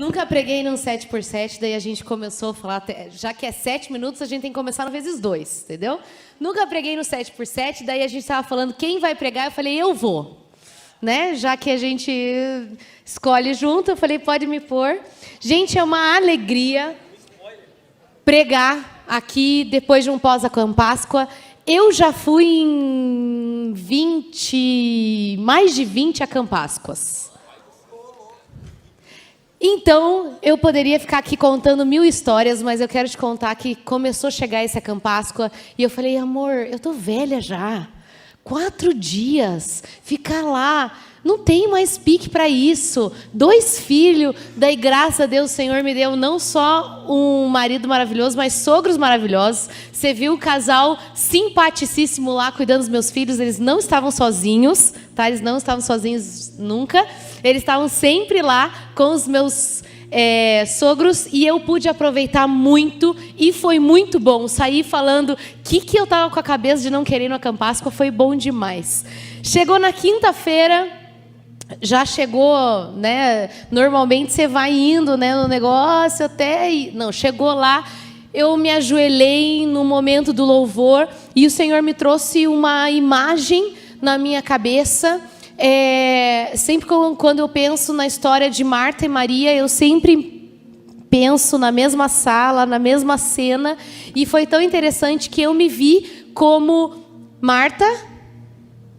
Nunca preguei num 7x7, daí a gente começou a falar, já que é 7 minutos, a gente tem que começar no vezes 2, entendeu? Nunca preguei no 7x7, daí a gente estava falando quem vai pregar, eu falei, eu vou. Né? Já que a gente escolhe junto, eu falei, pode me pôr. Gente, é uma alegria pregar aqui depois de um pós-Páscoa. Eu já fui em mais de 20 Páscoas. Então, eu poderia ficar aqui contando 1000 histórias, mas eu quero te contar que começou a chegar esse Páscoa e eu falei, amor, eu tô velha já. 4 dias, ficar lá, não tem mais pique para isso. 2 filhos, daí graças a Deus o Senhor me deu não só um marido maravilhoso, mas sogros maravilhosos. Você viu o casal simpaticíssimo lá cuidando dos meus filhos, eles não estavam sozinhos, tá? Eles não estavam sozinhos nunca, eles estavam sempre lá com os meus sogros e eu pude aproveitar muito e foi muito bom. Saí falando que eu estava com a cabeça de não querer ir no Páscoa, foi bom demais. Chegou na quinta-feira, já chegou, né? Normalmente você vai indo, né, no negócio até... Não, chegou lá, eu me ajoelhei no momento do louvor e o Senhor me trouxe uma imagem na minha cabeça. Sempre quando eu penso na história de Marta e Maria, eu sempre penso na mesma sala, na mesma cena, e foi tão interessante que eu me vi como Marta,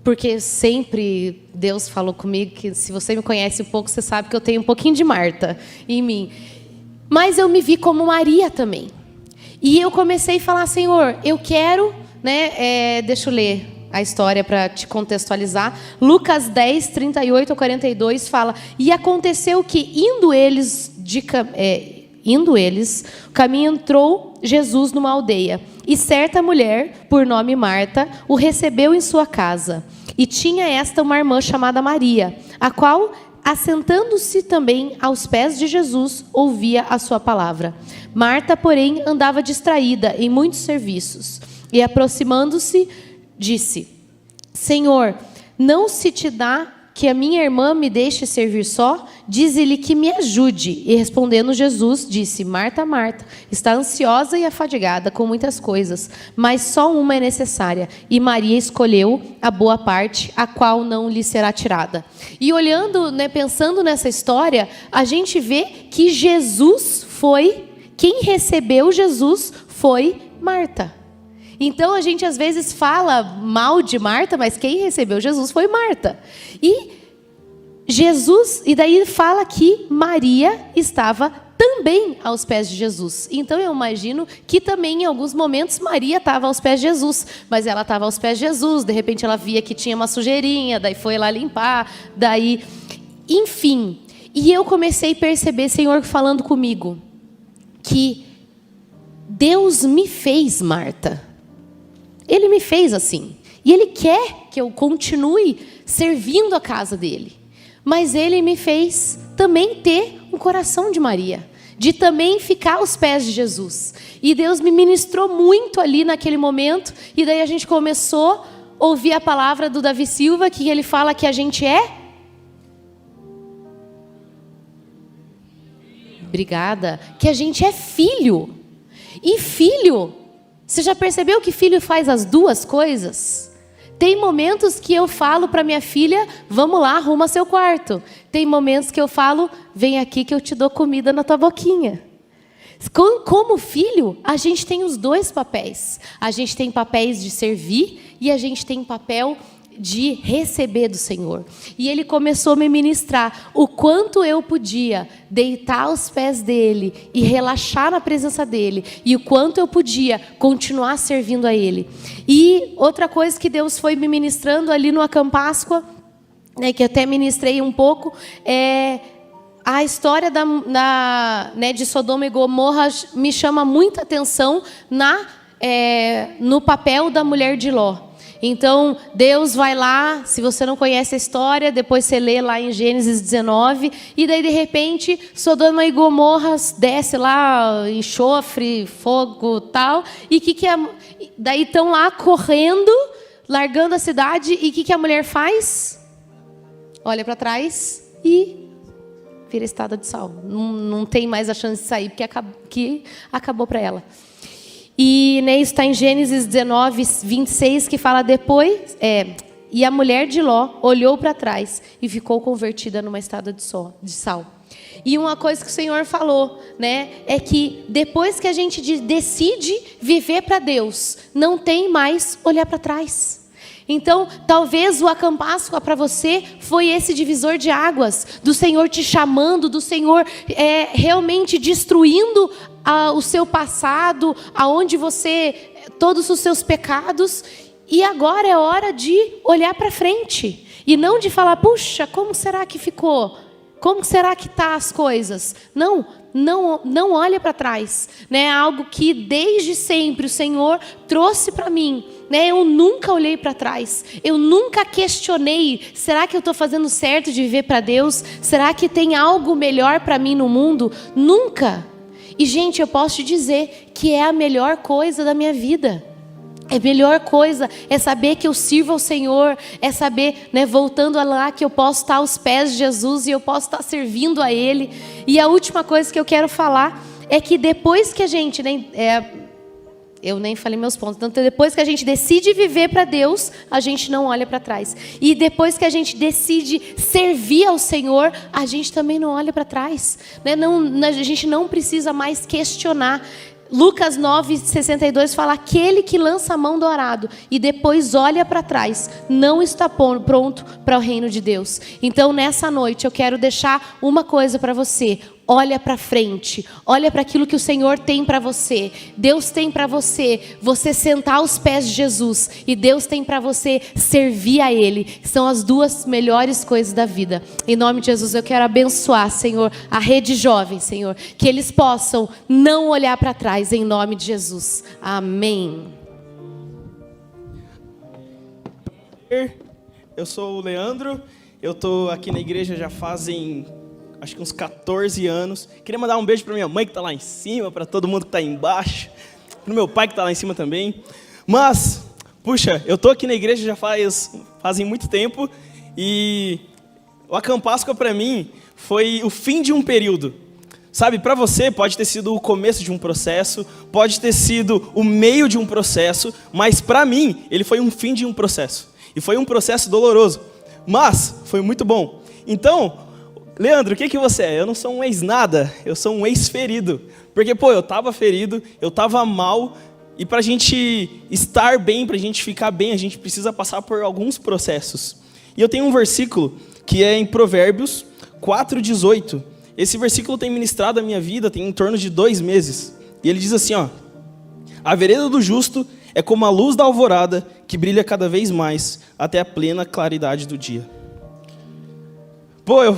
porque sempre Deus falou comigo, que se você me conhece um pouco, você sabe que eu tenho um pouquinho de Marta em mim, mas eu me vi como Maria também, e eu comecei a falar, Senhor, eu quero, né, deixa eu ler a história para te contextualizar. Lucas 10, 38 a 42 fala, e aconteceu que, indo eles, o caminho entrou Jesus numa aldeia, e certa mulher, por nome Marta, o recebeu em sua casa. E tinha esta uma irmã chamada Maria, a qual, assentando-se também aos pés de Jesus, ouvia a sua palavra. Marta, porém, andava distraída em muitos serviços, e aproximando-se, disse, Senhor, não se te dá que a minha irmã me deixe servir só? Dize-lhe que me ajude. E respondendo Jesus, disse, Marta, Marta, está ansiosa e afadigada com muitas coisas, mas só uma é necessária. E Maria escolheu a boa parte, a qual não lhe será tirada. E olhando, né, pensando nessa história, a gente vê que quem recebeu Jesus foi Marta. Então, a gente às vezes fala mal de Marta, mas quem recebeu Jesus foi Marta. E daí fala que Maria estava também aos pés de Jesus. Então, eu imagino que também, em alguns momentos, Maria estava aos pés de Jesus. Mas ela estava aos pés de Jesus, de repente ela via que tinha uma sujeirinha, daí foi lá limpar, daí... Enfim, e eu comecei a perceber, Senhor, falando comigo, que Deus me fez Marta. Ele me fez assim. E Ele quer que eu continue servindo a casa dEle. Mas Ele me fez também ter um coração de Maria. De também ficar aos pés de Jesus. E Deus me ministrou muito ali naquele momento. E daí a gente começou a ouvir a palavra do Davi Silva, que ele fala que a gente é... Obrigada. Que a gente é filho. E filho... Você já percebeu que filho faz as duas coisas? Tem momentos que eu falo para minha filha, vamos lá, arruma seu quarto. Tem momentos que eu falo, vem aqui que eu te dou comida na tua boquinha. Como filho, a gente tem os dois papéis. A gente tem papéis de servir e a gente tem papel de receber do Senhor. E Ele começou a me ministrar o quanto eu podia deitar aos pés dEle e relaxar na presença dEle, e o quanto eu podia continuar servindo a Ele. E outra coisa que Deus foi me ministrando ali no Páscoa, né, que eu até ministrei um pouco, é a história de Sodoma e Gomorra. Me chama muita atenção no papel da mulher de Ló. Então, Deus vai lá, se você não conhece a história, depois você lê lá em Gênesis 19, e daí, de repente, Sodoma e Gomorra desce lá, enxofre, fogo, tal, e daí estão lá correndo, largando a cidade, e o que a mulher faz? Olha para trás e vira estrada de sal. Não tem mais a chance de sair, porque acabou para ela. E né, isso está em Gênesis 19, 26, que fala depois... E a mulher de Ló olhou para trás e ficou convertida numa estrada de sal. E uma coisa que o Senhor falou, né, é que depois que a gente decide viver para Deus, não tem mais olhar para trás. Então, talvez o Acampáscoa para você foi esse divisor de águas, do Senhor te chamando, do Senhor realmente destruindo o seu passado, aonde todos os seus pecados. E agora é hora de olhar para frente. E não de falar, puxa, como será que ficou? Como será que tá as coisas? Não olha para trás. Né? Algo que desde sempre o Senhor trouxe para mim. Né? Eu nunca olhei para trás. Eu nunca questionei. Será que eu estou fazendo certo de viver para Deus? Será que tem algo melhor para mim no mundo? Nunca. E gente, eu posso te dizer que é a melhor coisa da minha vida. A melhor coisa é saber que eu sirvo ao Senhor, é saber, né, voltando lá, que eu posso estar aos pés de Jesus e eu posso estar servindo a Ele. E a última coisa que eu quero falar é que depois que a gente, né, eu nem falei meus pontos, então depois que a gente decide viver para Deus, a gente não olha para trás. E depois que a gente decide servir ao Senhor, a gente também não olha para trás. Né? A gente não precisa mais questionar. Lucas 9:62 fala, aquele que lança a mão do arado e depois olha para trás, não está pronto para o reino de Deus. Então nessa noite eu quero deixar uma coisa para você. Olha para frente, olha para aquilo que o Senhor tem para você. Deus tem para você sentar aos pés de Jesus. E Deus tem para você servir a Ele. Que são as duas melhores coisas da vida. Em nome de Jesus eu quero abençoar, Senhor, a rede jovem, Senhor. Que eles possam não olhar para trás, em nome de Jesus. Amém. Eu sou o Leandro. Eu estou aqui na igreja já fazem... acho que uns 14 anos. Queria mandar um beijo para minha mãe que está lá em cima, para todo mundo que está aí embaixo, para o meu pai que está lá em cima também. Mas, puxa, eu estou aqui na igreja já fazem muito tempo e o Acampáscoa para mim foi o fim de um período. Sabe, para você pode ter sido o começo de um processo, pode ter sido o meio de um processo, mas para mim ele foi um fim de um processo. E foi um processo doloroso, mas foi muito bom. Então, Leandro, o que você é? Eu não sou um ex-nada, eu sou um ex-ferido. Porque, eu estava ferido, eu estava mal, e para a gente estar bem, para a gente ficar bem, a gente precisa passar por alguns processos. E eu tenho um versículo que é em Provérbios 4:18. Esse versículo tem ministrado a minha vida, tem em torno de 2 meses. E ele diz assim, a vereda do justo é como a luz da alvorada, que brilha cada vez mais, até a plena claridade do dia.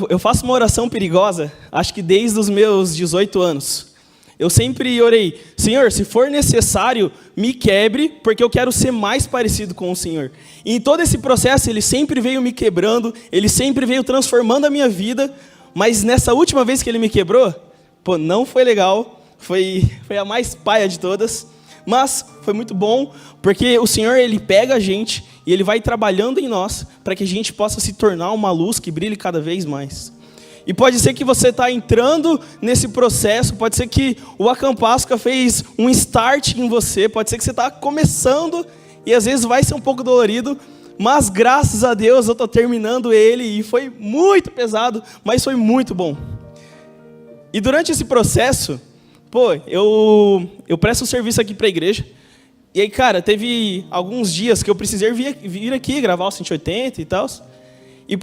Eu faço uma oração perigosa, acho que desde os meus 18 anos. Eu sempre orei, Senhor, se for necessário, me quebre, porque eu quero ser mais parecido com o Senhor. E em todo esse processo, Ele sempre veio me quebrando, Ele sempre veio transformando a minha vida, mas nessa última vez que Ele me quebrou, não foi legal, foi a mais paia de todas, mas foi muito bom, porque o Senhor, Ele pega a gente e Ele vai trabalhando em nós para que a gente possa se tornar uma luz que brilhe cada vez mais. E pode ser que você está entrando nesse processo, pode ser que o Acampáscoa fez um start em você, pode ser que você está começando e às vezes vai ser um pouco dolorido, mas graças a Deus eu estou terminando ele e foi muito pesado, mas foi muito bom. E durante esse processo, eu presto serviço aqui para a igreja. E aí, cara, teve alguns dias que eu precisei vir aqui gravar o 180 e tal. E,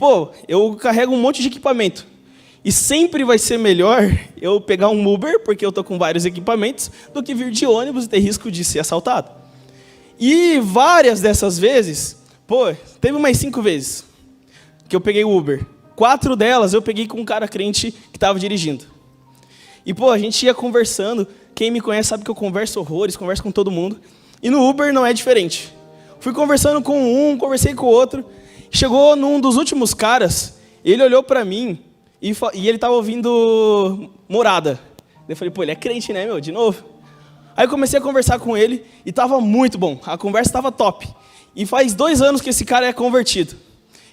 eu carrego um monte de equipamento. E sempre vai ser melhor eu pegar um Uber, porque eu tô com vários equipamentos, do que vir de ônibus e ter risco de ser assaltado. E várias dessas vezes, teve umas 5 vezes que eu peguei o Uber. 4 delas eu peguei com um cara crente que estava dirigindo. E, a gente ia conversando. Quem me conhece sabe que eu converso horrores, converso com todo mundo. E no Uber não é diferente. Fui conversando com um, conversei com o outro. Chegou num dos últimos caras, ele olhou pra mim e ele tava ouvindo Morada. Eu falei, ele é crente, né, de novo? Aí eu comecei a conversar com ele e tava muito bom. A conversa tava top. E faz 2 anos que esse cara é convertido.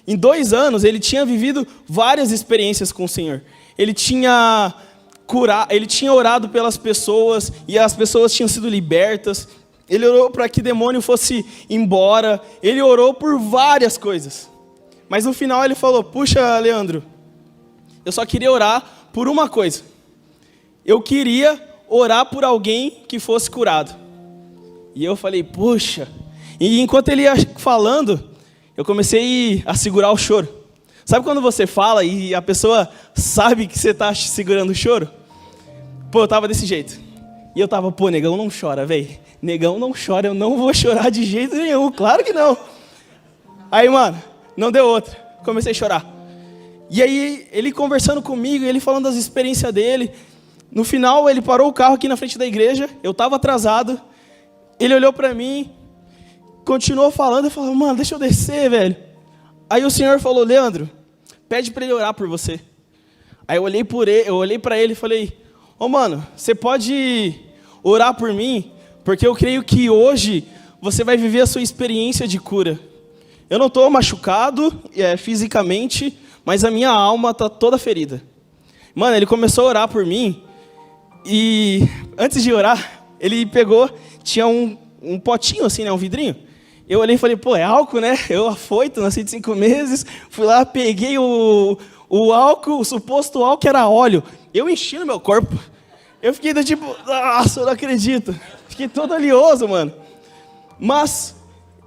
Em 2 anos, ele tinha vivido várias experiências com o Senhor. ele tinha orado pelas pessoas e as pessoas tinham sido libertas. Ele orou para que demônio fosse embora. Ele orou por várias coisas. Mas no final ele falou: puxa, Leandro, eu só queria orar por uma coisa. Eu queria orar por alguém que fosse curado. E eu falei: puxa. E enquanto ele ia falando, eu comecei a segurar o choro. Sabe quando você fala e a pessoa sabe que você está segurando o choro? Pô, eu tava desse jeito. E eu tava: pô, negão não chora, velho. Negão não chora, eu não vou chorar de jeito nenhum, claro que não. Aí, mano, não deu outra. Comecei a chorar. E aí, ele conversando comigo, ele falando das experiências dele. No final, ele parou o carro aqui na frente da igreja. Eu tava atrasado. Ele olhou pra mim, continuou falando. Eu falei: mano, deixa eu descer, velho. Aí o Senhor falou: Leandro, pede pra ele orar por você. Aí eu olhei pra ele e falei: ô, mano, você pode orar por mim? Porque eu creio que hoje você vai viver a sua experiência de cura. Eu não estou machucado fisicamente, mas a minha alma está toda ferida. Mano, ele começou a orar por mim. E antes de orar, ele pegou, tinha um potinho assim, né, um vidrinho. Eu olhei e falei: pô, é álcool, né? Eu afoito, nasci de 5 meses. Fui lá, peguei o álcool, o suposto álcool era óleo. Eu enchi no meu corpo. Eu fiquei do tipo: nossa, eu não acredito. Fiquei todo oleoso, mano. Mas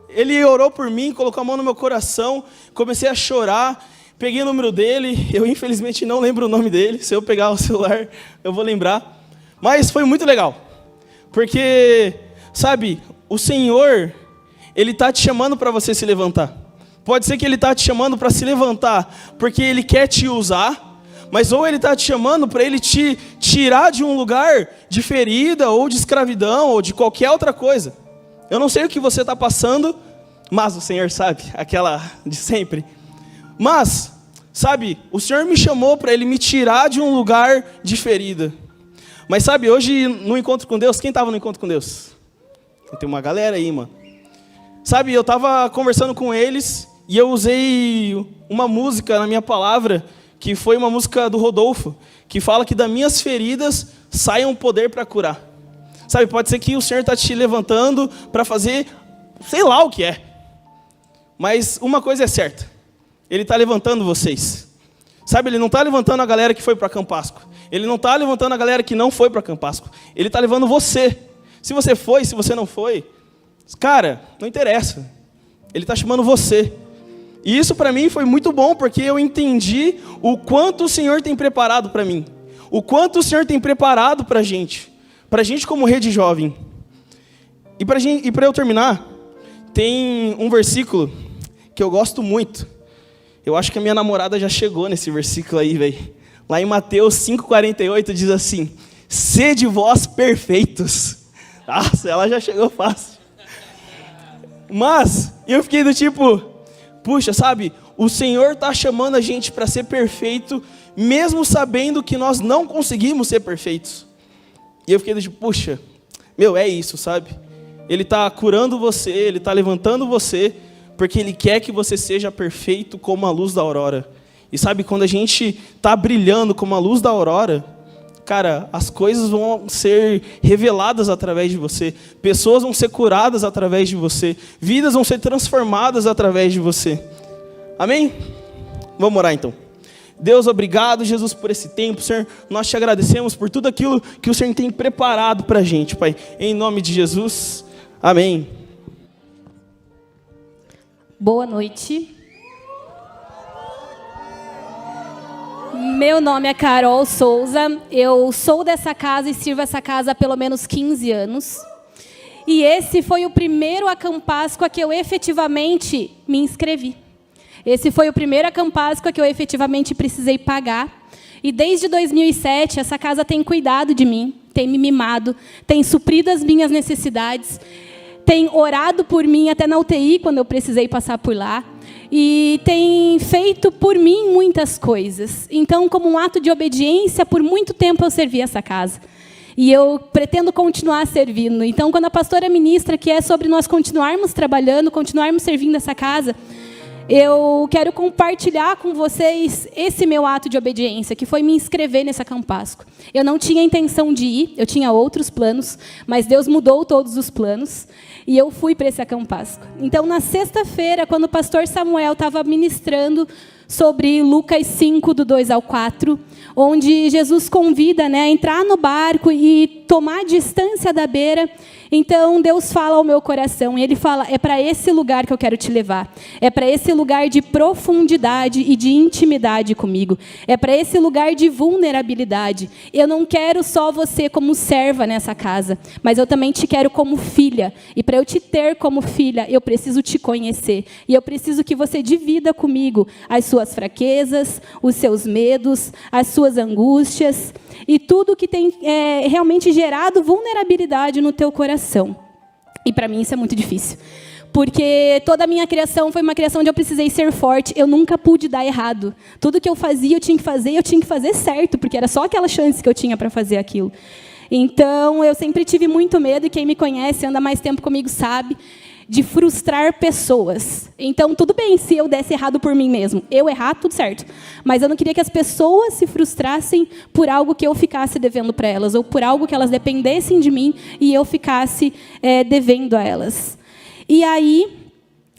ele orou por mim, colocou a mão no meu coração, comecei a chorar, peguei o número dele. Eu infelizmente não lembro o nome dele. Se eu pegar o celular, eu vou lembrar. Mas foi muito legal. Porque, sabe, o Senhor, Ele está te chamando para você se levantar. Pode ser que Ele está te chamando para se levantar porque Ele quer te usar. Mas ou Ele está te chamando para Ele te tirar de um lugar de ferida, ou de escravidão, ou de qualquer outra coisa. Eu não sei o que você está passando, mas o Senhor sabe, aquela de sempre. Mas, sabe, o Senhor me chamou para Ele me tirar de um lugar de ferida. Mas sabe, hoje no encontro com Deus, quem estava no encontro com Deus? Tem uma galera aí, mano. Sabe, eu estava conversando com eles e eu usei uma música na minha palavra, que foi uma música do Rodolfo, que fala que das minhas feridas sai um poder para curar. Sabe, pode ser que o Senhor está te levantando para fazer, sei lá o que é. Mas uma coisa é certa, Ele está levantando vocês. Sabe, Ele não está levantando a galera que foi para Campasco. Ele não está levantando a galera que não foi para Campasco. Ele está levando você. Se você foi, se você não foi, cara, não interessa. Ele está chamando você. E isso para mim foi muito bom, porque eu entendi o quanto o Senhor tem preparado para mim. O quanto o Senhor tem preparado para a gente como Rede Jovem. E para eu terminar, tem um versículo que eu gosto muito. Eu acho que a minha namorada já chegou nesse versículo aí, velho. Lá em Mateus 5,48 diz assim: sede vós perfeitos. Nossa, ela já chegou fácil. Mas eu fiquei do tipo: puxa, sabe, o Senhor está chamando a gente para ser perfeito, mesmo sabendo que nós não conseguimos ser perfeitos. E eu fiquei do tipo: puxa, meu, é isso, sabe? Ele está curando você, Ele está levantando você, porque Ele quer que você seja perfeito como a luz da aurora. E sabe, quando a gente está brilhando como a luz da aurora, cara, as coisas vão ser reveladas através de você. Pessoas vão ser curadas através de você. Vidas vão ser transformadas através de você. Amém? Vamos orar então. Deus, obrigado, Jesus, por esse tempo. Senhor, nós te agradecemos por tudo aquilo que o Senhor tem preparado para a gente, Pai. Em nome de Jesus. Amém. Boa noite. Meu nome é Carol Souza, eu sou dessa casa e sirvo essa casa há pelo menos 15 anos. E esse foi o primeiro Acampasco a que eu efetivamente me inscrevi. Esse foi o primeiro Acampasco a que eu efetivamente precisei pagar. E desde 2007, essa casa tem cuidado de mim, tem me mimado, tem suprido as minhas necessidades, tem orado por mim até na UTI, quando eu precisei passar por lá. E tem feito por mim muitas coisas. Então, como um ato de obediência, por muito tempo eu servi essa casa. E eu pretendo continuar servindo. Então, quando a pastora ministra que é sobre nós continuarmos trabalhando, continuarmos servindo essa casa, eu quero compartilhar com vocês esse meu ato de obediência, que foi me inscrever nesse Acampasco. Eu não tinha intenção de ir, eu tinha outros planos, mas Deus mudou todos os planos e eu fui para esse Acampasco. Então, na sexta-feira, quando o pastor Samuel estava ministrando sobre Lucas 5, do 2 ao 4, onde Jesus convida, né, a entrar no barco e tomar distância da beira. Então, Deus fala ao meu coração, e Ele fala, é para esse lugar que eu quero te levar. É para esse lugar de profundidade e de intimidade comigo. É para esse lugar de vulnerabilidade. Eu não quero só você como serva nessa casa, mas eu também te quero como filha. E para eu te ter como filha, eu preciso te conhecer. E eu preciso que você divida comigo as suas fraquezas, os seus medos, as suas angústias e tudo que tem realmente gerado vulnerabilidade no teu coração. E para mim isso é muito difícil. Porque toda a minha criação foi uma criação onde eu precisei ser forte. Eu nunca pude dar errado. Tudo que eu fazia, eu tinha que fazer certo, porque era só aquela chance que eu tinha para fazer aquilo. Então, eu sempre tive muito medo, e quem me conhece, anda mais tempo comigo, sabe, de frustrar pessoas. Então, tudo bem se eu desse errado por mim mesmo. Eu errar, tudo certo. Mas eu não queria que as pessoas se frustrassem por algo que eu ficasse devendo para elas, ou por algo que elas dependessem de mim e eu ficasse devendo a elas. E aí,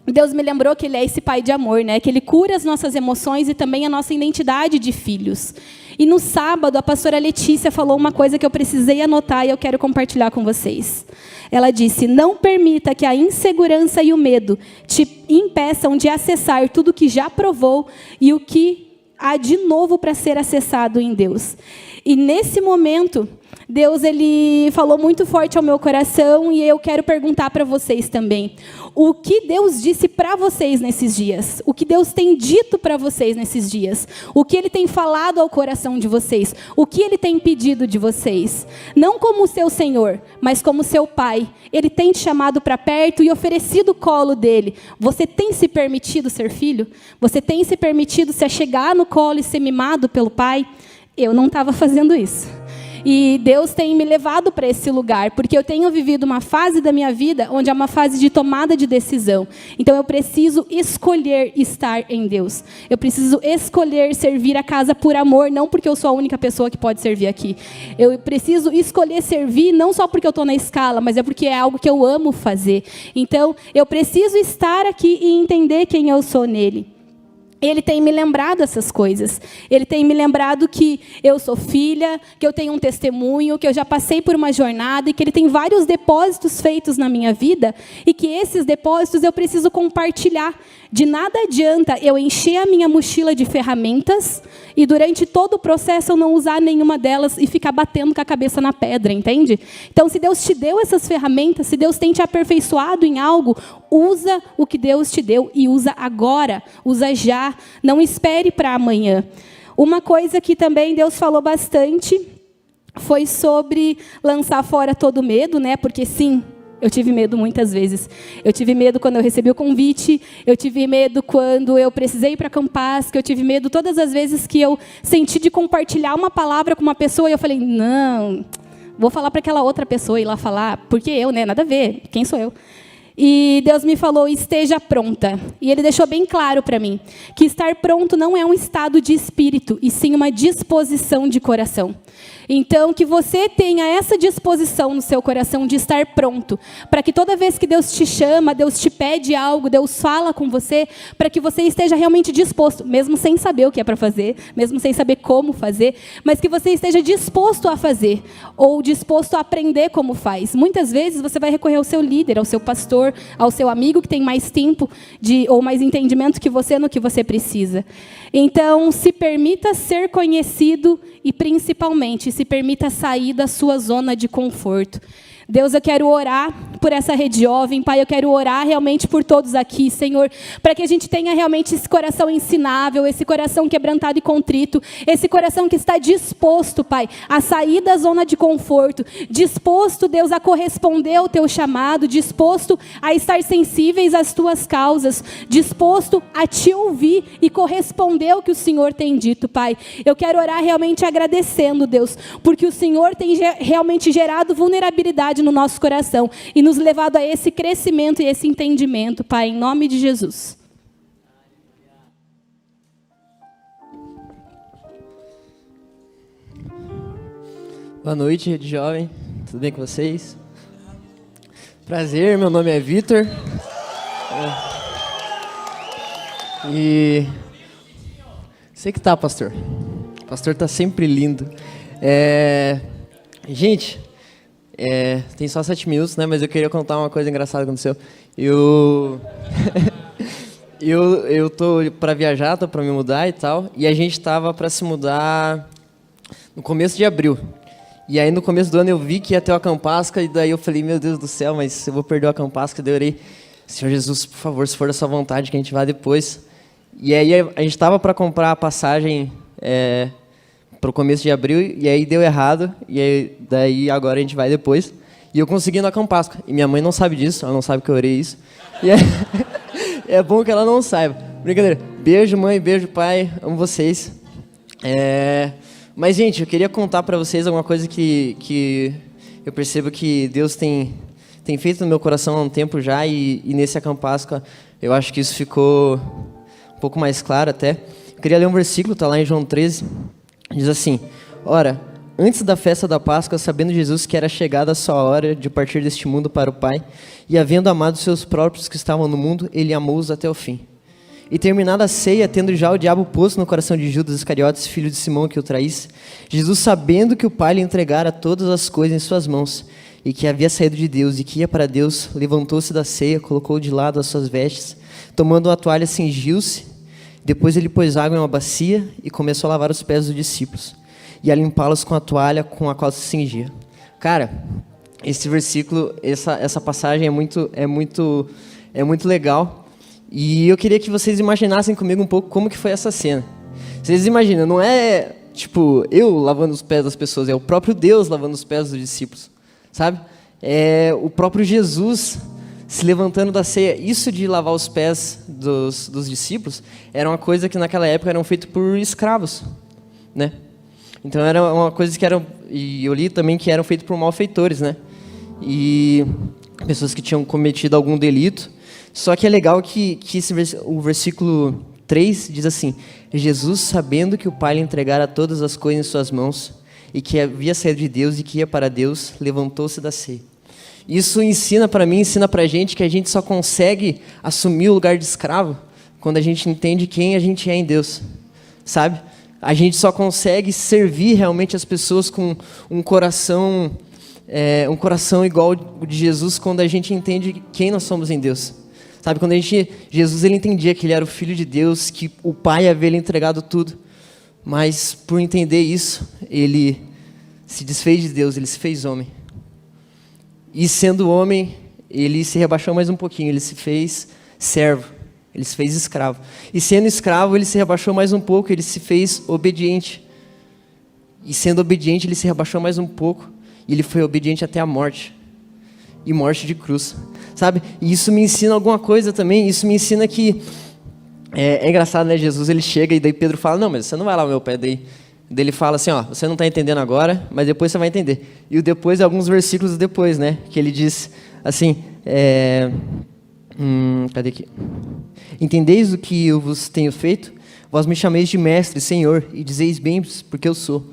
Deus me lembrou que Ele é esse Pai de amor, né? Que Ele cura as nossas emoções e também a nossa identidade de filhos. E no sábado, a pastora Letícia falou uma coisa que eu precisei anotar e eu quero compartilhar com vocês. Ela disse, não permita que a insegurança e o medo te impeçam de acessar tudo que já provou e o que há de novo para ser acessado em Deus. E nesse momento, Deus ele falou muito forte ao meu coração e eu quero perguntar para vocês também. O que Deus disse para vocês nesses dias? O que Deus tem dito para vocês nesses dias? O que Ele tem falado ao coração de vocês? O que Ele tem pedido de vocês? Não como seu Senhor, mas como seu Pai. Ele tem te chamado para perto e oferecido o colo dele. Você tem se permitido ser filho? Você tem se permitido se achegar no colo e ser mimado pelo Pai? Eu não estava fazendo isso. E Deus tem me levado para esse lugar, porque eu tenho vivido uma fase da minha vida onde é uma fase de tomada de decisão. Então eu preciso escolher estar em Deus. Eu preciso escolher servir a casa por amor, não porque eu sou a única pessoa que pode servir aqui. Eu preciso escolher servir não só porque eu estou na escala, mas é porque é algo que eu amo fazer. Então eu preciso estar aqui e entender quem eu sou nele. Ele tem me lembrado essas coisas. Ele tem me lembrado que eu sou filha, que eu tenho um testemunho, que eu já passei por uma jornada e que Ele tem vários depósitos feitos na minha vida e que esses depósitos eu preciso compartilhar. De nada adianta eu encher a minha mochila de ferramentas e durante todo o processo eu não usar nenhuma delas e ficar batendo com a cabeça na pedra, entende? Então, se Deus te deu essas ferramentas, se Deus tem te aperfeiçoado em algo, usa o que Deus te deu e usa agora, usa já. Não espere para amanhã. Uma coisa que também Deus falou bastante foi sobre lançar fora todo medo, né? Porque sim, eu tive medo muitas vezes. Eu tive medo quando eu recebi o convite, eu tive medo quando eu precisei ir para Acampasco, eu tive medo todas as vezes que eu senti de compartilhar uma palavra com uma pessoa e eu falei, não, vou falar para aquela outra pessoa ir lá falar, porque eu, né? Nada a ver, quem sou eu? E Deus me falou, esteja pronta. E Ele deixou bem claro para mim que estar pronto não é um estado de espírito, e sim uma disposição de coração. Então, que você tenha essa disposição no seu coração de estar pronto, para que toda vez que Deus te chama, Deus te pede algo, Deus fala com você, para que você esteja realmente disposto, mesmo sem saber o que é para fazer, mesmo sem saber como fazer, mas que você esteja disposto a fazer, ou disposto a aprender como faz. Muitas vezes você vai recorrer ao seu líder, ao seu pastor, ao seu amigo que tem mais tempo ou mais entendimento que você no que você precisa. Então, se permita ser conhecido e, principalmente, se permita sair da sua zona de conforto. Deus, eu quero orar por essa rede jovem, Pai, eu quero orar realmente por todos aqui, Senhor, para que a gente tenha realmente esse coração ensinável, esse coração quebrantado e contrito, esse coração que está disposto, Pai, a sair da zona de conforto, disposto, Deus, a corresponder ao Teu chamado, disposto a estar sensíveis às Tuas causas, disposto a Te ouvir e corresponder ao que o Senhor tem dito, Pai. Eu quero orar realmente agradecendo, Deus, porque o Senhor tem realmente gerado vulnerabilidade no nosso coração e nos levado a esse crescimento e esse entendimento, Pai, em nome de Jesus. Boa noite, Rede Jovem. Tudo bem com vocês? Prazer, meu nome é Vitor. E... Sei que tá, pastor. O pastor tá sempre lindo. Gente, tem só 7 minutos, né? Mas eu queria contar uma coisa engraçada que aconteceu. Eu tô para viajar, tô para me mudar e tal. E a gente tava para se mudar no começo de abril. E aí no começo do ano eu vi que ia ter o Acampasca. E daí eu falei, meu Deus do céu, mas eu vou perder o Acampasca. Daí eu orei, Senhor Jesus, por favor, se for da sua vontade, que a gente vá depois. E aí a gente tava para comprar a passagem para o começo de abril. E aí deu errado. E aí, daí agora a gente vai depois. E eu consegui no Acampasca. E minha mãe não sabe disso, ela não sabe que eu orei isso. E aí, é bom que ela não saiba. Brincadeira. Beijo, mãe, beijo, pai. Amo vocês. Mas, gente, eu queria contar para vocês alguma coisa que eu percebo que Deus tem feito no meu coração há um tempo já. E nesse Acampasca eu acho que isso ficou um pouco mais claro até. Eu queria ler um versículo, está lá em João 13. Diz assim: Ora, antes da festa da Páscoa, sabendo Jesus que era chegada a sua hora de partir deste mundo para o Pai, e havendo amado seus próprios que estavam no mundo, ele amou-os até o fim. E terminada a ceia, tendo já o diabo posto no coração de Judas Iscariotes, filho de Simão, que o traísse, Jesus, sabendo que o Pai lhe entregara todas as coisas em suas mãos, e que havia saído de Deus e que ia para Deus, levantou-se da ceia, colocou de lado as suas vestes, tomando uma toalha, cingiu-se. Depois ele pôs água em uma bacia e começou a lavar os pés dos discípulos, e a limpá-los com a toalha com a qual se cingia. Cara, esse versículo, essa passagem é muito legal. E eu queria que vocês imaginassem comigo um pouco como que foi essa cena. Vocês imaginam, não é tipo eu lavando os pés das pessoas, é o próprio Deus lavando os pés dos discípulos, sabe? É o próprio Jesus se levantando da ceia. Isso de lavar os pés dos discípulos era uma coisa que naquela época eram feitos por escravos, né? Então era uma coisa que eram, e eu li também que eram feitos por malfeitores, né? E pessoas que tinham cometido algum delito. Só que é legal que o versículo 3 diz assim: Jesus, sabendo que o Pai lhe entregara todas as coisas em suas mãos, e que havia saído de Deus e que ia para Deus, levantou-se da ceia. Isso ensina para mim, ensina para a gente que a gente só consegue assumir o lugar de escravo quando a gente entende quem a gente é em Deus, sabe? A gente só consegue servir realmente as pessoas com um coração igual ao de Jesus quando a gente entende quem nós somos em Deus. Sabe, quando Jesus ele entendia que ele era o Filho de Deus, que o Pai havia lhe entregado tudo, mas por entender isso, ele se desfez de Deus, ele se fez homem. E sendo homem, ele se rebaixou mais um pouquinho, ele se fez servo, ele se fez escravo. E sendo escravo, ele se rebaixou mais um pouco, ele se fez obediente. E sendo obediente, ele se rebaixou mais um pouco, e ele foi obediente até a morte. E morte de cruz, sabe? E isso me ensina alguma coisa também, isso me ensina que... É engraçado, né? Jesus, ele chega e daí Pedro fala, não, mas você não vai lavar meu pé. Daí ele fala assim, ó, você não está entendendo agora, mas depois você vai entender. E o depois é alguns versículos depois, né? Que ele diz assim, cadê aqui? Entendeis o que eu vos tenho feito? Vós me chameis de mestre, Senhor, e dizeis bem, porque eu sou.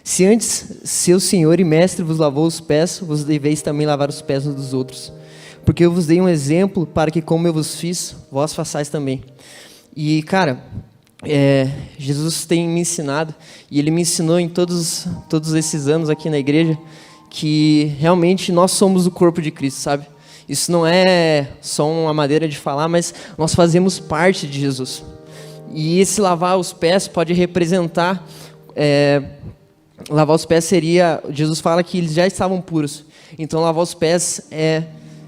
Se antes seu Senhor e mestre vos lavou os pés, vos deveis também lavar os pés uns dos outros. Porque eu vos dei um exemplo para que, como eu vos fiz, vós façais também. E, cara, Jesus tem me ensinado, e Ele me ensinou em todos esses anos aqui na igreja, que realmente nós somos o corpo de Cristo, sabe? Isso não é só uma maneira de falar, mas nós fazemos parte de Jesus. E esse lavar os pés pode representar... lavar os pés seria... Jesus fala que eles já estavam puros. Então, lavar os pés,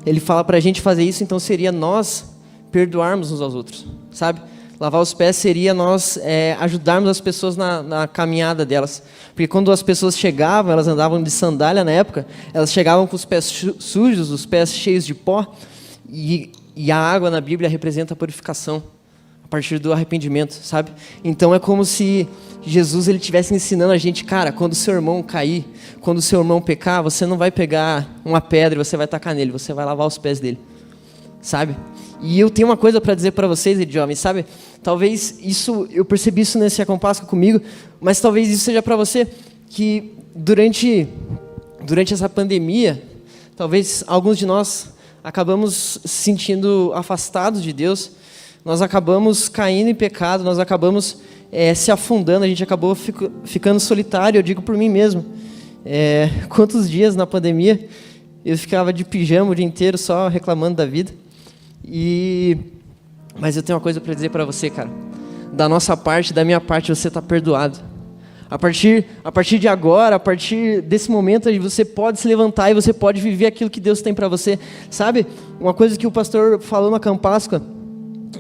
Ele fala para a gente fazer isso, então seria nós perdoarmos uns aos outros, sabe? Lavar os pés seria nós ajudarmos as pessoas na caminhada delas. Porque quando as pessoas chegavam, elas andavam de sandália na época, elas chegavam com os pés sujos, os pés cheios de pó, e a água na Bíblia representa a purificação, a partir do arrependimento, sabe? Então é como se Jesus ele estivesse ensinando a gente, cara, quando o seu irmão cair, quando o seu irmão pecar, você não vai pegar uma pedra e você vai tacar nele, você vai lavar os pés dele, sabe? E eu tenho uma coisa para dizer para vocês, jovens, sabe? Talvez isso, eu percebi isso nesse Acampasca comigo, mas talvez isso seja para você, que durante durante essa pandemia, talvez alguns de nós acabamos se sentindo afastados de Deus, nós acabamos caindo em pecado, nós acabamos se afundando, a gente acabou ficando solitário. Eu digo por mim mesmo. Quantos dias na pandemia eu ficava de pijama o dia inteiro só reclamando da vida. Mas eu tenho uma coisa para dizer para você, cara. Da nossa parte, da minha parte, você está perdoado. A partir de agora, a partir desse momento, você pode se levantar e você pode viver aquilo que Deus tem para você. Sabe, uma coisa que o pastor falou na Campáscoa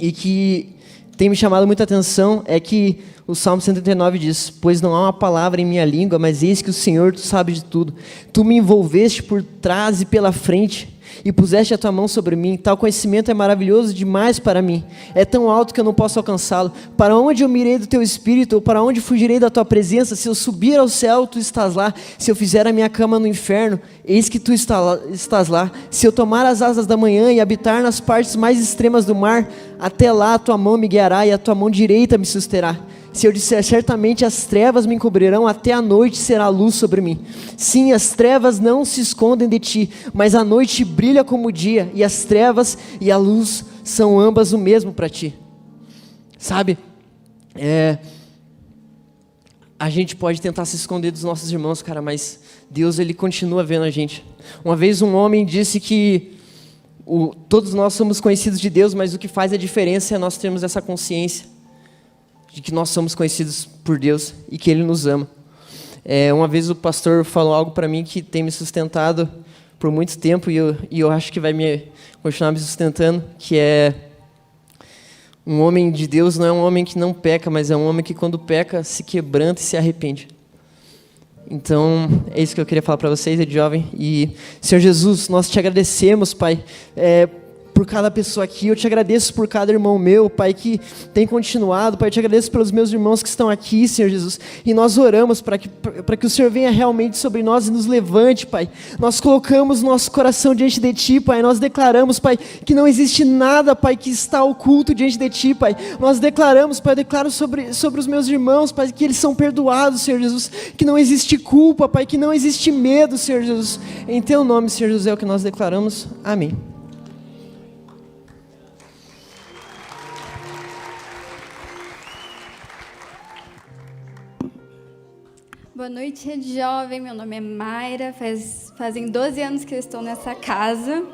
e que tem me chamado muita atenção é que o Salmo 139 diz: pois não há uma palavra em minha língua, mas eis que o Senhor, tu sabes de tudo. Tu me envolveste por trás e pela frente e puseste a tua mão sobre mim. Tal conhecimento é maravilhoso demais para mim. É tão alto que eu não posso alcançá-lo. Para onde eu mirei do teu espírito, ou para onde fugirei da tua presença? Se eu subir ao céu, tu estás lá. Se eu fizer a minha cama no inferno, eis que tu estás lá. Se eu tomar as asas da manhã e habitar nas partes mais extremas do mar, até lá a tua mão me guiará e a tua mão direita me susterá. Se eu disser, certamente as trevas me encobrirão, até a noite será a luz sobre mim. Sim, as trevas não se escondem de ti, mas a noite brilha como o dia, e as trevas e a luz são ambas o mesmo para ti. Sabe, a gente pode tentar se esconder dos nossos irmãos, cara, mas Deus, Ele continua vendo a gente. Uma vez um homem disse que todos nós somos conhecidos de Deus, mas o que faz a diferença é nós termos essa consciência de que nós somos conhecidos por Deus e que Ele nos ama. Uma vez o pastor falou algo para mim que tem me sustentado por muito tempo, e eu acho que vai continuar me sustentando, que é: um homem de Deus não é um homem que não peca, mas é um homem que quando peca se quebranta e se arrepende. Então, é isso que eu queria falar para vocês, de jovem. E, Senhor Jesus, nós te agradecemos, Pai, por cada pessoa aqui. Eu te agradeço por cada irmão meu, Pai, que tem continuado. Pai, eu te agradeço pelos meus irmãos que estão aqui, Senhor Jesus. E nós oramos para que o Senhor venha realmente sobre nós e nos levante, Pai. Nós colocamos nosso coração diante de Ti, Pai. Nós declaramos, Pai, que não existe nada, Pai, que está oculto diante de Ti, Pai. Nós declaramos, Pai, eu declaro sobre os meus irmãos, Pai, que eles são perdoados, Senhor Jesus. Que não existe culpa, Pai, que não existe medo, Senhor Jesus. Em Teu nome, Senhor Jesus, é o que nós declaramos. Amém. Boa noite, Rede Jovem. Meu nome é Mayra, fazem 12 anos que eu estou nessa casa.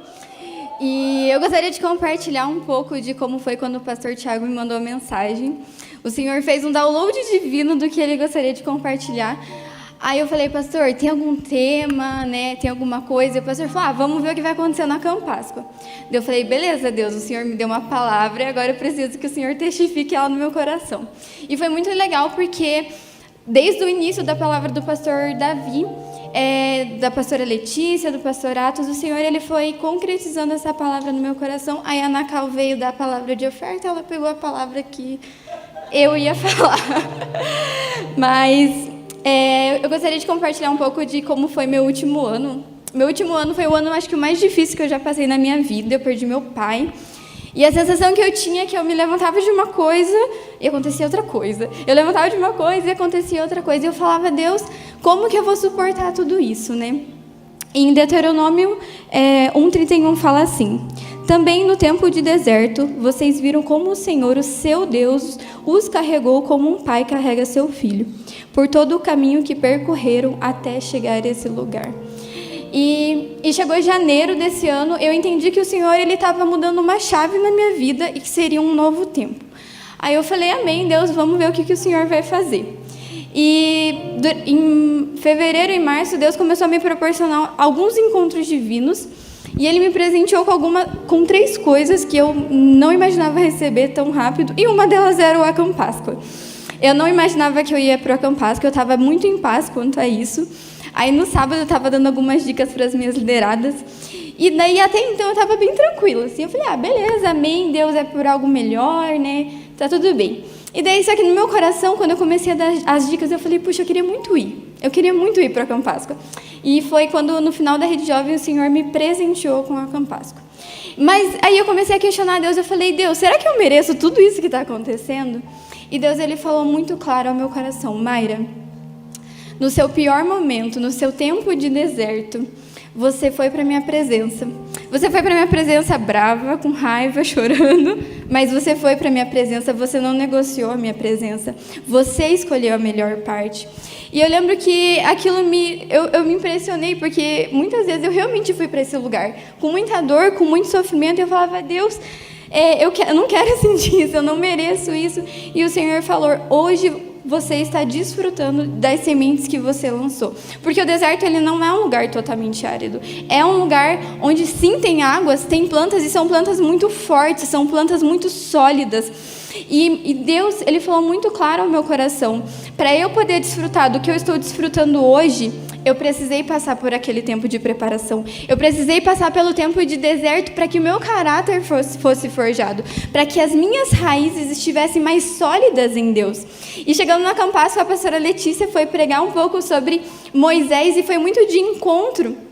E eu gostaria de compartilhar um pouco de como foi quando o pastor Tiago me mandou a mensagem. O Senhor fez um download divino do que ele gostaria de compartilhar. Aí eu falei: pastor, tem algum tema, né? Tem alguma coisa? E o pastor falou: vamos ver o que vai acontecer na Campáscoa. Eu falei: beleza, Deus, o Senhor me deu uma palavra e agora eu preciso que o Senhor testifique ela no meu coração. E foi muito legal porque desde o início da palavra do pastor Davi, da pastora Letícia, do pastor Atos, o Senhor ele foi concretizando essa palavra no meu coração. Aí a Ana Cal veio dar a palavra de oferta, ela pegou a palavra que eu ia falar. Mas eu gostaria de compartilhar um pouco de como foi meu último ano. Meu último ano foi o ano, acho que o mais difícil que eu já passei na minha vida. Eu perdi meu pai. E a sensação que eu tinha é que eu me levantava de uma coisa e acontecia outra coisa. Eu levantava de uma coisa e acontecia outra coisa. E eu falava: Deus, como que eu vou suportar tudo isso, né? E em Deuteronômio 1:31 fala assim: também no tempo de deserto, vocês viram como o Senhor, o seu Deus, os carregou como um pai carrega seu filho, por todo o caminho que percorreram até chegar a esse lugar. E chegou janeiro desse ano, eu entendi que o Senhor estava mudando uma chave na minha vida e que seria um novo tempo. Aí eu falei: amém, Deus, vamos ver o que o Senhor vai fazer. E em fevereiro e março, Deus começou a me proporcionar alguns encontros divinos e Ele me presenteou com 3 coisas que eu não imaginava receber tão rápido, e uma delas era o Acampáscoa. Eu não imaginava que eu ia para o Acampáscoa, eu estava muito em paz quanto a isso. Aí no sábado eu estava dando algumas dicas para as minhas lideradas. E daí até então eu estava bem tranquila. Assim, eu falei: beleza, amém, Deus é por algo melhor, né? Tá tudo bem. E daí, só que no meu coração, quando eu comecei a dar as dicas, eu falei: puxa, eu queria muito ir. Eu queria muito ir para a Campáscoa. E foi quando, no final da Rede Jovem, o Senhor me presenteou com a Campáscoa. Mas aí eu comecei a questionar a Deus. Eu falei: Deus, será que eu mereço tudo isso que está acontecendo? E Deus, Ele falou muito claro ao meu coração: Mayra, no seu pior momento, no seu tempo de deserto, você foi para minha presença. Você foi para minha presença brava, com raiva, chorando, mas você foi para minha presença, você não negociou a minha presença. Você escolheu a melhor parte. E eu lembro que aquilo eu me impressionei, porque muitas vezes eu realmente fui para esse lugar, com muita dor, com muito sofrimento, e eu falava: Deus, eu não quero sentir isso, eu não mereço isso. E o Senhor falou: hoje você está desfrutando das sementes que você lançou. Porque o deserto, ele não é um lugar totalmente árido. É um lugar onde sim tem águas, tem plantas, e são plantas muito fortes, são plantas muito sólidas. E Deus, ele falou muito claro ao meu coração: para eu poder desfrutar do que eu estou desfrutando hoje, eu precisei passar por aquele tempo de preparação. Eu precisei passar pelo tempo de deserto para que o meu caráter fosse forjado, para que as minhas raízes estivessem mais sólidas em Deus. E chegando na Campasco, a pastora Letícia foi pregar um pouco sobre Moisés, e foi muito de encontro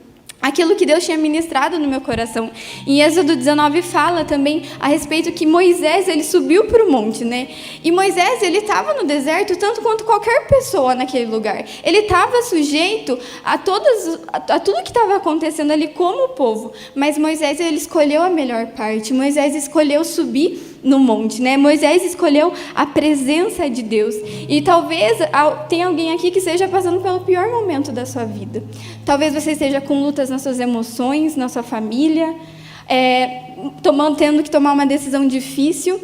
aquilo que Deus tinha ministrado no meu coração. Em Êxodo 19 fala também a respeito que Moisés, ele subiu para o monte, né? E Moisés, ele estava no deserto tanto quanto qualquer pessoa naquele lugar. Ele estava sujeito a tudo que estava acontecendo ali como povo. Mas Moisés, ele escolheu a melhor parte. Moisés escolheu subir no monte, né? Moisés escolheu a presença de Deus. E talvez tenha alguém aqui que esteja passando pelo pior momento da sua vida. Talvez você esteja com lutas nas suas emoções, na sua família, tendo que tomar uma decisão difícil,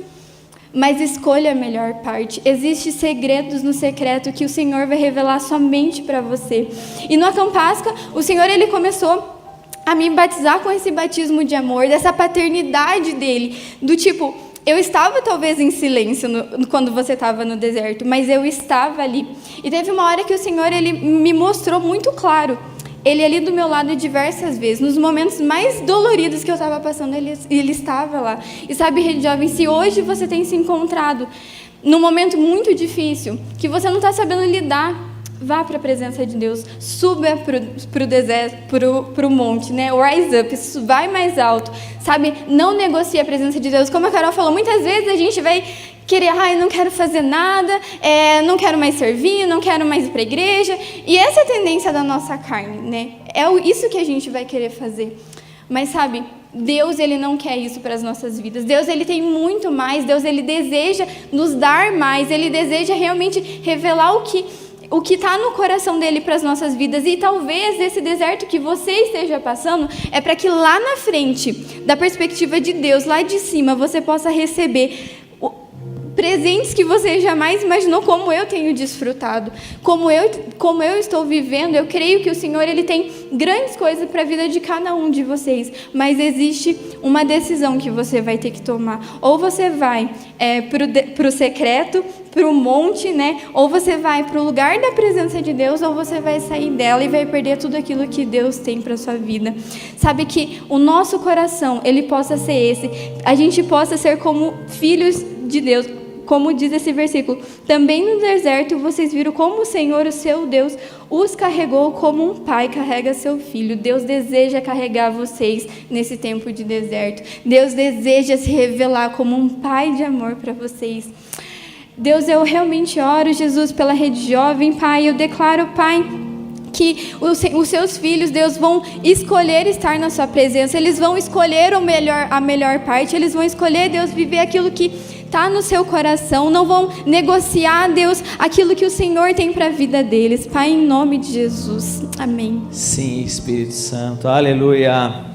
mas escolha a melhor parte. Existem segredos no secreto que o Senhor vai revelar somente para você. E no Acampasca, o Senhor, ele começou a me batizar com esse batismo de amor, dessa paternidade dele, do tipo: eu estava talvez em silêncio quando você estava no deserto, mas eu estava ali. E teve uma hora que o Senhor, ele me mostrou muito claro. Ele ali do meu lado diversas vezes, nos momentos mais doloridos que eu estava passando, ele estava lá. E sabe, Rede Jovem, se hoje você tem se encontrado num momento muito difícil, que você não está sabendo lidar, vá para a presença de Deus, suba para o deserto, para o monte, né? Rise up, vai mais alto, sabe? Não negocie a presença de Deus. Como a Carol falou, muitas vezes a gente vai querer: eu não quero fazer nada, não quero mais servir, não quero mais ir para a igreja. E essa é a tendência da nossa carne, né? É isso que a gente vai querer fazer. Mas sabe, Deus, ele não quer isso para as nossas vidas. Deus, ele tem muito mais. Deus, ele deseja nos dar mais. Ele deseja realmente revelar o que está no coração dele para as nossas vidas. E talvez esse deserto que você esteja passando é para que lá na frente, da perspectiva de Deus, lá de cima, você possa receber presentes que você jamais imaginou, como eu tenho desfrutado, como eu estou vivendo. Eu creio que o Senhor, ele tem grandes coisas para a vida de cada um de vocês, mas existe uma decisão que você vai ter que tomar. Ou você vai para o secreto, para o monte, né? Ou você vai para o lugar da presença de Deus, ou você vai sair dela e vai perder tudo aquilo que Deus tem para a sua vida. Sabe, que o nosso coração, ele possa ser esse, a gente possa ser como filhos de Deus. Como diz esse versículo: também no deserto vocês viram como o Senhor, o seu Deus, os carregou como um pai carrega seu filho. Deus deseja carregar vocês nesse tempo de deserto. Deus deseja se revelar como um pai de amor para vocês. Deus, eu realmente oro, Jesus, pela Rede Jovem, Pai. Eu declaro, Pai, que os seus filhos, Deus, vão escolher estar na sua presença. Eles vão escolher a melhor parte. Eles vão escolher, Deus, viver aquilo que está no seu coração. Não vão negociar, Deus, aquilo que o Senhor tem para a vida deles. Pai, em nome de Jesus. Amém. Sim, Espírito Santo. Aleluia.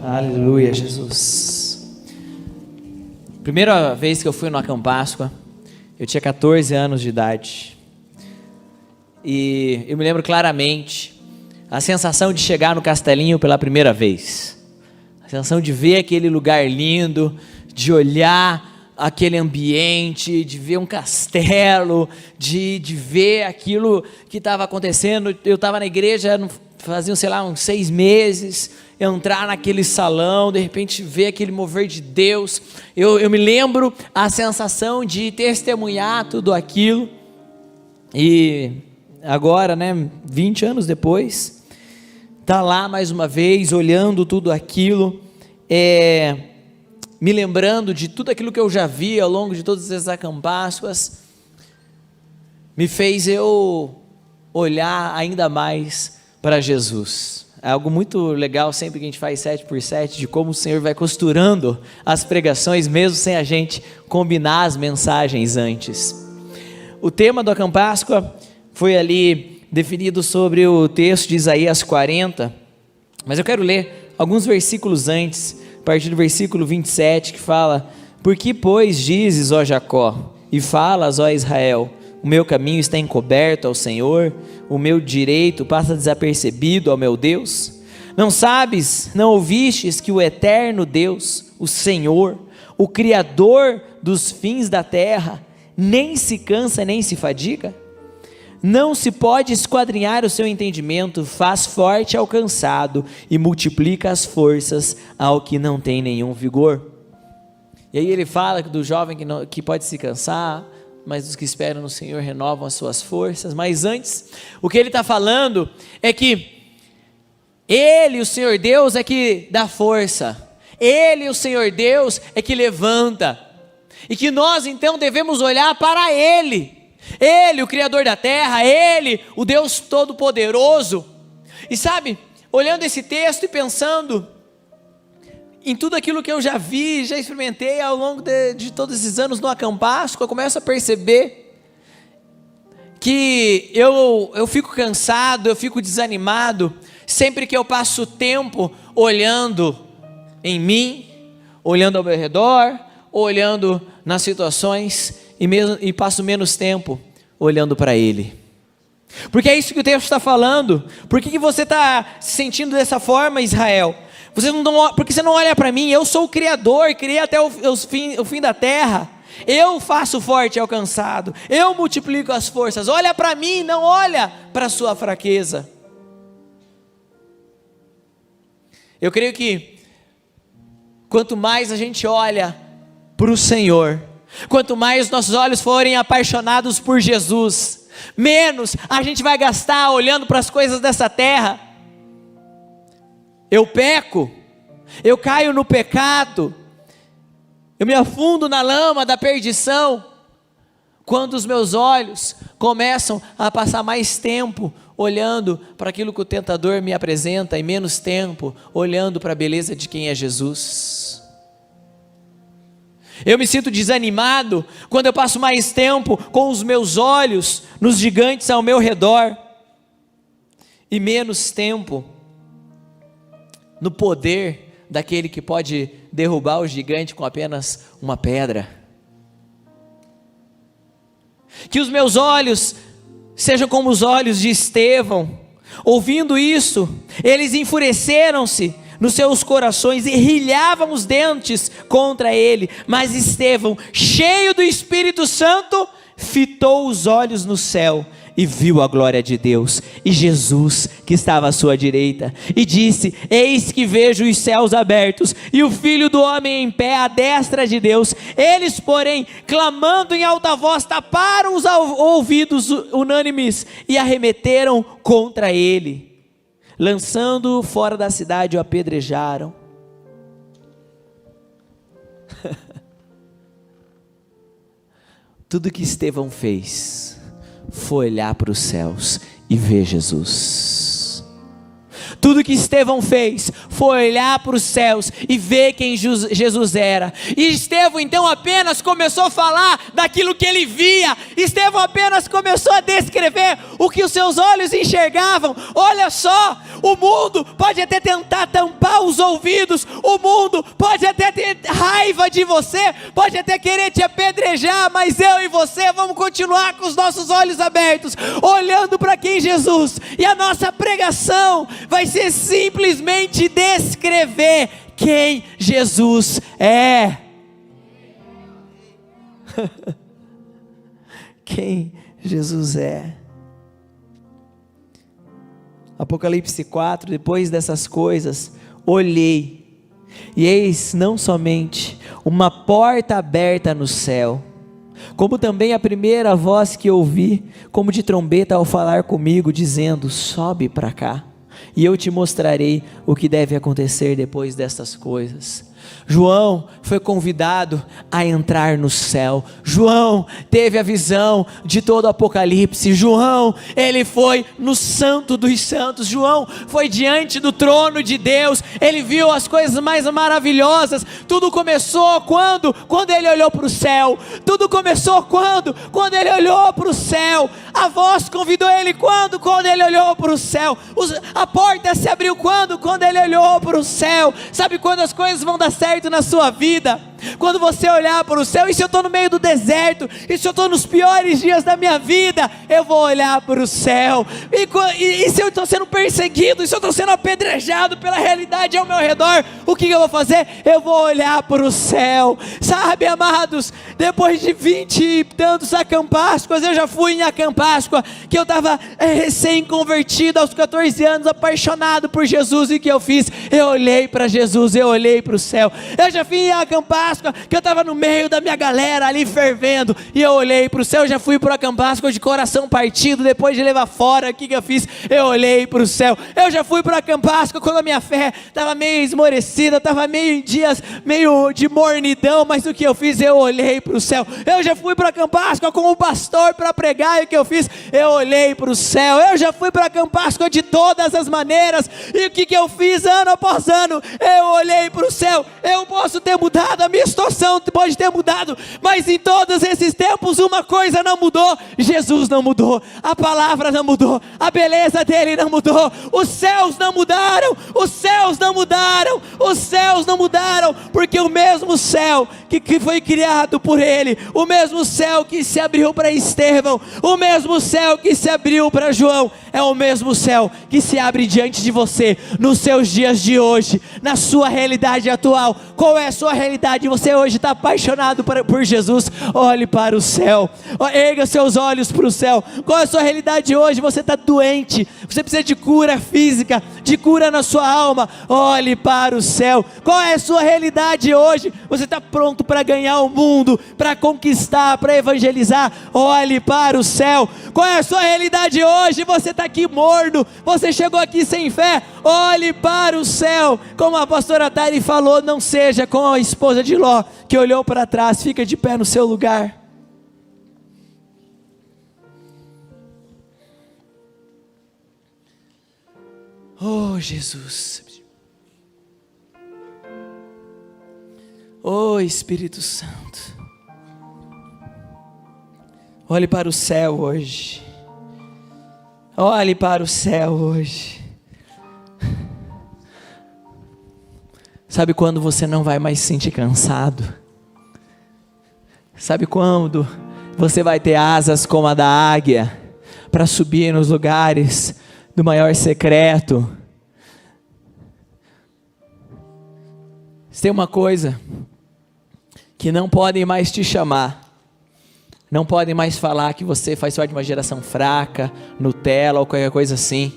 Aleluia, Jesus. Primeira vez que eu fui no Acampasca, eu tinha 14 anos de idade. E eu me lembro claramente a sensação de chegar no Castelinho pela primeira vez. A sensação de ver aquele lugar lindo, de olhar aquele ambiente, de ver um castelo, de ver aquilo que estava acontecendo. Eu estava na igreja, faziam, sei lá, uns 6 meses, entrar naquele salão, de repente ver aquele mover de Deus. Eu me lembro a sensação de testemunhar tudo aquilo. E agora, né, 20 anos depois, tá lá mais uma vez, olhando tudo aquilo, me lembrando de tudo aquilo que eu já vi ao longo de todas essas Acampascas, me fez eu olhar ainda mais para Jesus. É algo muito legal sempre que a gente faz 7x7, de como o Senhor vai costurando as pregações, mesmo sem a gente combinar as mensagens antes. O tema do Acampáscoa foi ali definido sobre o texto de Isaías 40, mas eu quero ler alguns versículos antes, a partir do versículo 27, que fala: Por que, pois, dizes, ó Jacó, e falas, ó Israel, o meu caminho está encoberto ao Senhor, o meu direito passa desapercebido ao meu Deus? Não sabes, não ouvistes que o eterno Deus, o Senhor, o Criador dos fins da terra, nem se cansa nem se fadiga? Não se pode esquadrinhar o seu entendimento, faz forte ao cansado e multiplica as forças ao que não tem nenhum vigor. E aí ele fala do jovem que pode se cansar, mas os que esperam no Senhor renovam as suas forças. Mas antes, o que ele está falando é que Ele, o Senhor Deus, é que dá força. Ele, o Senhor Deus, é que levanta. E que nós então devemos olhar para Ele. Ele, o Criador da terra, Ele, o Deus Todo-Poderoso. E sabe, olhando esse texto e pensando em tudo aquilo que eu já vi, já experimentei ao longo de todos esses anos no Acampáscoa, eu começo a perceber que eu fico cansado, eu fico desanimado, sempre que eu passo tempo olhando em mim, olhando ao meu redor, olhando nas situações, e passo menos tempo olhando para Ele. Porque é isso que o texto está falando. Por que você está se sentindo dessa forma, Israel? Porque você não olha para mim. Eu sou o Criador, criei até o fim da terra. Eu faço forte ao cansado, eu multiplico as forças. Olha para mim, não olha para a sua fraqueza. Eu creio que quanto mais a gente olha para o Senhor, quanto mais nossos olhos forem apaixonados por Jesus, menos a gente vai gastar olhando para as coisas dessa terra. Eu peco, eu caio no pecado, eu me afundo na lama da perdição, quando os meus olhos começam a passar mais tempo olhando para aquilo que o tentador me apresenta e menos tempo olhando para a beleza de quem é Jesus. Eu me sinto desanimado quando eu passo mais tempo com os meus olhos nos gigantes ao meu redor e menos tempo no poder daquele que pode derrubar o gigante com apenas uma pedra. Que os meus olhos sejam como os olhos de Estevão. Ouvindo isso, eles enfureceram-se nos seus corações e rilhavam os dentes contra ele. Mas Estevão, cheio do Espírito Santo, fitou os olhos no céu e viu a glória de Deus e Jesus que estava à sua direita, e disse: eis que vejo os céus abertos e o Filho do Homem em pé à destra de Deus. Eles, porém, clamando em alta voz, taparam os ouvidos unânimes e arremeteram contra ele, lançando-o fora da cidade, o apedrejaram. Tudo que Estevão fez foi olhar para os céus e ver Jesus. Tudo que Estevão fez foi olhar para os céus e ver quem Jesus era. E Estevão então apenas começou a falar daquilo que ele via. Estevão apenas começou a descrever o que os seus olhos enxergavam. Olha só, o mundo pode até tentar tampar os ouvidos, o mundo pode até ter raiva de você, pode até querer te apedrejar, mas eu e você vamos continuar com os nossos olhos abertos, olhando para quem Jesus. E a nossa pregação vai ser simplesmente descrever quem Jesus é. Quem Jesus é. Apocalipse 4, depois dessas coisas, olhei, e eis não somente uma porta aberta no céu, como também a primeira voz que ouvi, como de trombeta ao falar comigo, dizendo: sobe para cá, e eu te mostrarei o que deve acontecer depois destas coisas. João foi convidado a entrar no céu. João teve a visão de todo o Apocalipse. João, ele foi no Santo dos Santos. João foi diante do trono de Deus. Ele viu as coisas mais maravilhosas. Tudo começou quando ele olhou para o céu. Tudo começou quando ele olhou para o céu. A voz convidou ele quando ele olhou para o céu. A porta se abriu quando ele olhou para o céu. Sabe quando as coisas vão dar certo na sua vida? Quando você olhar para o céu. E se eu estou no meio do deserto, e se eu estou nos piores dias da minha vida, eu vou olhar para o céu. E se eu estou sendo perseguido, e se eu estou sendo apedrejado pela realidade ao meu redor, o que eu vou fazer? Eu vou olhar para o céu. Sabe, amados, depois de 20 e tantos acampáscuas, eu já fui em acampáscua, que eu estava recém-convertido aos 14 anos, apaixonado por Jesus. E o que eu fiz? Eu olhei para Jesus, eu olhei para o céu. Eu já fui em acampáscua, que eu estava no meio da minha galera ali fervendo, e eu olhei para o céu. Eu já fui para o acampáscua de coração partido, depois de levar fora. O que eu fiz? Eu olhei para o céu. Eu já fui para o acampáscua quando a minha fé estava meio esmorecida, estava meio em dias meio de mornidão, mas o que eu fiz? Eu olhei para o céu. Eu já fui para o acampáscua como pastor para pregar, e o que eu fiz? Eu olhei para o céu. Eu já fui para o acampáscua de todas as maneiras, e o que eu fiz ano após ano? Eu olhei para o céu. Eu posso ter mudado, a minha situação pode ter mudado, mas em todos esses tempos uma coisa não mudou: Jesus não mudou, a palavra não mudou, a beleza dele não mudou, os céus não mudaram, os céus não mudaram, os céus não mudaram, porque o mesmo céu que foi criado por ele, o mesmo céu que se abriu para Estevão, o mesmo céu que se abriu para João, é o mesmo céu que se abre diante de você, nos seus dias de hoje, na sua realidade atual. Qual é a sua realidade? Você hoje está apaixonado por Jesus? Olhe para o céu, erga seus olhos para o céu. Qual é a sua realidade hoje? Você está doente, você precisa de cura física, de cura na sua alma. Olhe para o céu. Qual é a sua realidade hoje? Você está pronto para ganhar o mundo, para conquistar, para evangelizar? Olhe para o céu. Qual é a sua realidade hoje? Você está aqui morno, você chegou aqui sem fé. Olhe para o céu. Como a pastora Tari falou, não seja como a esposa de Ló, que olhou para trás. Fica de pé no seu lugar. Oh, Jesus. Oh, Espírito Santo. Olhe para o céu hoje. Olhe para o céu hoje. Sabe quando você não vai mais se sentir cansado? Sabe quando você vai ter asas como a da águia, para subir nos lugares do maior secreto? Tem uma coisa que não podem mais te chamar, não podem mais falar que você faz parte de uma geração fraca, Nutella ou qualquer coisa assim.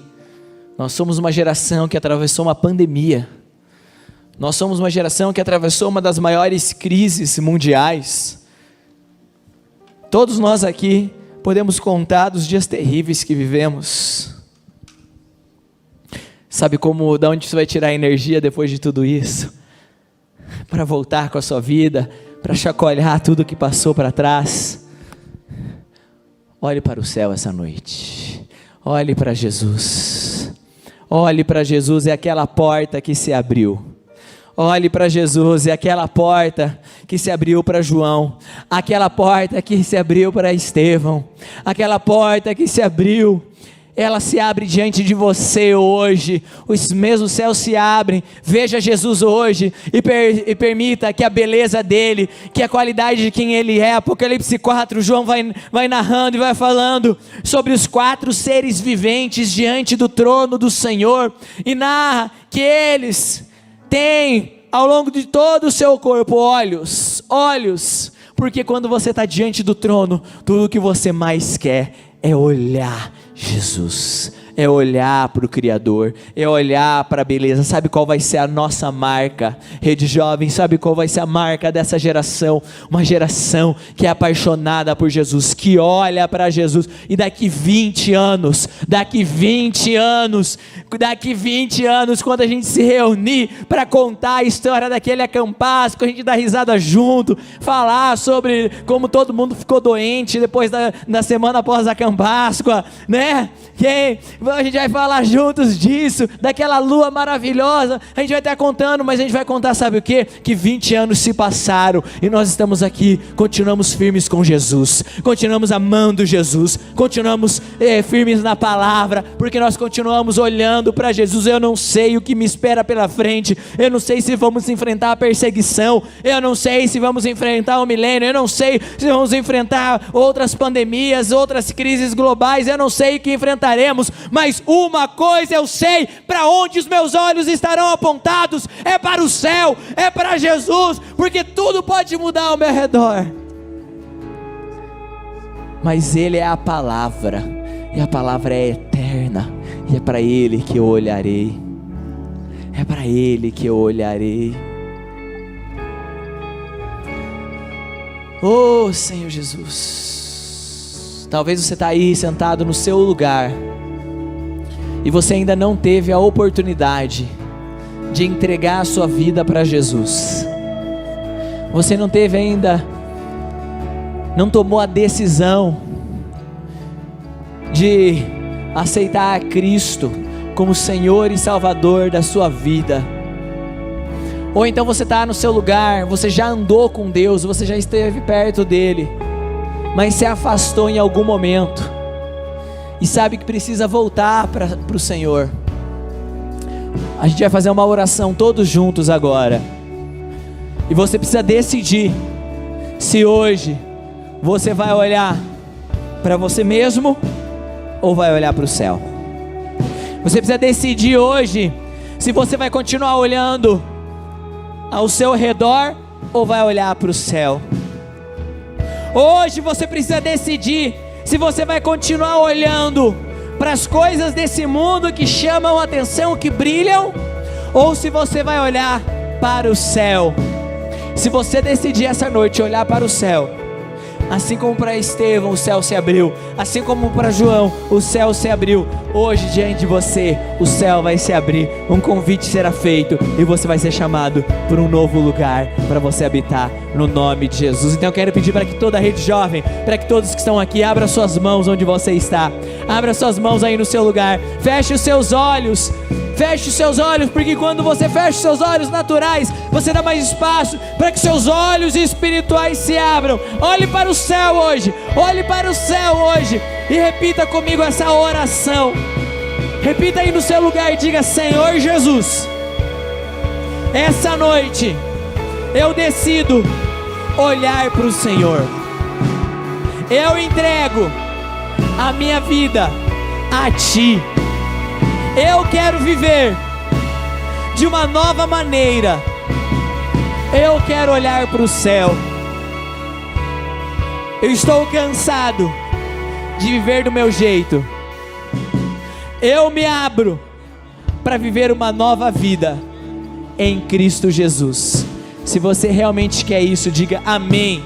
Nós somos uma geração que atravessou uma pandemia. Nós somos uma geração que atravessou uma das maiores crises mundiais. Todos nós aqui podemos contar dos dias terríveis que vivemos. Sabe de onde você vai tirar energia depois de tudo isso? Para voltar com a sua vida, para chacoalhar tudo que passou para trás. Olhe para o céu essa noite. Olhe para Jesus. Olhe para Jesus, é aquela porta que se abriu. Olhe para Jesus, é aquela porta que se abriu para João, aquela porta que se abriu para Estevão, aquela porta que se abriu, ela se abre diante de você hoje. Os mesmos céus se abrem. Veja Jesus hoje e permita que a beleza dele, que a qualidade de quem ele é. Apocalipse 4, João vai narrando e vai falando sobre os 4 seres viventes diante do trono do Senhor, e narra que eles têm ao longo de todo o seu corpo olhos, porque quando você está diante do trono, tudo que você mais quer é olhar Jesus, é olhar para o Criador, é olhar para a beleza. Sabe qual vai ser a nossa marca? Rede Jovem, sabe qual vai ser a marca dessa geração? Uma geração que é apaixonada por Jesus, que olha para Jesus, e daqui 20 anos, quando a gente se reunir para contar a história daquele acampasco, a gente dar risada junto, falar sobre como todo mundo ficou doente depois da semana após a Páscoa, né? A gente vai falar juntos disso, daquela lua maravilhosa. A gente vai estar contando, mas a gente vai contar, sabe o quê? Que 20 anos se passaram e nós estamos aqui, continuamos firmes com Jesus, continuamos amando Jesus, continuamos firmes na palavra, porque nós continuamos olhando para Jesus. Eu não sei o que me espera pela frente, eu não sei se vamos enfrentar a perseguição, eu não sei se vamos enfrentar o milênio, eu não sei se vamos enfrentar outras pandemias, outras crises globais, eu não sei o que enfrentaremos, mas uma coisa eu sei: para onde os meus olhos estarão apontados é para o céu, é para Jesus, porque tudo pode mudar ao meu redor, mas Ele é a palavra, e a palavra é eterna, e é para Ele que eu olharei, é para Ele que eu olharei. Oh Senhor Jesus, talvez você está aí sentado no seu lugar e você ainda não teve a oportunidade de entregar a sua vida para Jesus. Você não teve ainda, não tomou a decisão de aceitar a Cristo como Senhor e Salvador da sua vida. Ou então você está no seu lugar, você já andou com Deus, você já esteve perto dele, mas se afastou em algum momento e sabe que precisa voltar para o Senhor. A gente vai fazer uma oração todos juntos agora, e você precisa decidir se hoje você vai olhar para você mesmo ou vai olhar para o céu. Você precisa decidir hoje se você vai continuar olhando ao seu redor ou vai olhar para o céu. Hoje você precisa decidir se você vai continuar olhando para as coisas desse mundo que chamam a atenção, que brilham, ou se você vai olhar para o céu. Se você decidir essa noite olhar para o céu, assim como para Estevão o céu se abriu, assim como para João o céu se abriu, hoje diante de você o céu vai se abrir, um convite será feito e você vai ser chamado por um novo lugar para você habitar, no nome de Jesus. Então eu quero pedir para que toda a Rede Jovem, para que todos que estão aqui, abra suas mãos onde você está, abra suas mãos aí no seu lugar, feche os seus olhos, porque quando você fecha os seus olhos naturais, você dá mais espaço para que seus olhos espirituais se abram. Olhe para o céu hoje, e repita comigo essa oração. Repita aí no seu lugar e diga: Senhor Jesus, essa noite eu decido olhar para o Senhor. Eu entrego a minha vida a Ti. Eu quero viver de uma nova maneira. Eu quero olhar para o céu. Eu estou cansado de viver do meu jeito. Eu me abro para viver uma nova vida em Cristo Jesus. Se você realmente quer isso, diga amém.